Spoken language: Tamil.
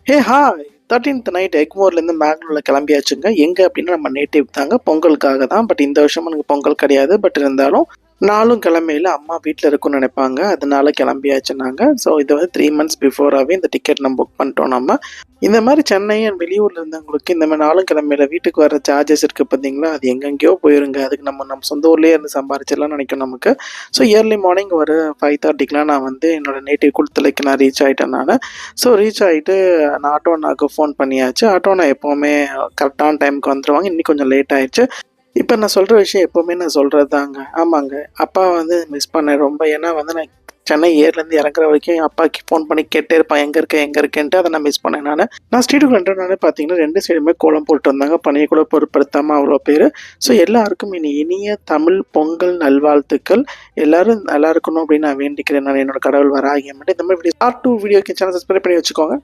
Hey hi 13th night எக்மோர்லேருந்து மேங்களூரில் கிளம்பியாச்சுங்க. எங்கே அப்படின்னா நம்ம நேட்டிவ் தாங்க, பொங்கலுக்காக தான். பட் இந்த வருஷமும் எனக்கு பொங்கல் கிடையாது. பட் இருந்தாலும் நாளும் கிளம்பையில் அம்மா வீட்டில் இருக்குன்னு நினைப்பாங்க, அதனால கிளம்பியாச்சு நாங்கள். ஸோ இது வந்து 3 months பிஃபோராகவே இந்த டிக்கெட் நம்ம புக் பண்ணிட்டோம். நம்ம இந்த மாதிரி சென்னை வெளியூரில் இருந்தவங்களுக்கு இந்த மாதிரி நாளும் கிளம்பையில் வீட்டுக்கு வர சார்ஜஸ் இருக்குது பார்த்தீங்களா, அது எங்கெங்கேயோ போயிருங்க. அதுக்கு நம்ம சொந்த ஊர்லேயே இருந்து சம்பாரிச்சிடலாம் நினைக்கும் நமக்கு. ஸோ இயர்லி மார்னிங் ஒரு 5:30க்குலாம் நான் வந்து என்னோட நேட்டிவ் குளத்தலைக்கு நான் ரீச் ஆகிட்டேன் நான். ஸோ ரீச் ஆகிட்டு நான் ஆட்டோனாக்கு ஃபோன் பண்ணியாச்சு. ஆட்டோனா எப்போவுமே கரெக்டான டைமுக்கு வந்துடுவாங்க. இன்னைக்கு கொஞ்சம் லேட் ஆயிடுச்சு. இப்போ நான் சொல்கிற விஷயம் எப்போவுமே நான் சொல்கிறது தாங்க. ஆமாங்க, அப்பா வந்து மிஸ் பண்ணேன் ரொம்ப. ஏன்னா வந்து நான் சென்னை ஏர்லேருந்து இறங்குற வரைக்கும் என் அப்பாவுக்கு ஃபோன் பண்ணி கேட்டே இருப்பேன், எங்கே இருக்கேன் எங்கே இருக்கேன்ட்டு. அதை நான் மிஸ் பண்ணேன். நான் ஸ்ட்ரீட்டுக்கு வந்துட்டோன்னே பார்த்தீங்கன்னா 2 சைடுமே கோலம் போட்டு வந்தாங்க, பணியை கூட பொருட்படுத்தாமல் அவ்வளோ பேர். ஸோ எல்லாருக்கும் இனிய தமிழ் பொங்கல் நல்வாழ்த்துக்கள். எல்லாரும் நல்லா இருக்கணும் அப்படின்னு நான் வேண்டிக்கிறேன். நான் என்னோட கடவுள் வராகிய மட்டும் இந்த மாதிரி வீடியோ பார்ட் 2 வீடியோக்கு சேனல் சப்ஸ்கிரைப் பண்ணி வச்சுக்கோங்க.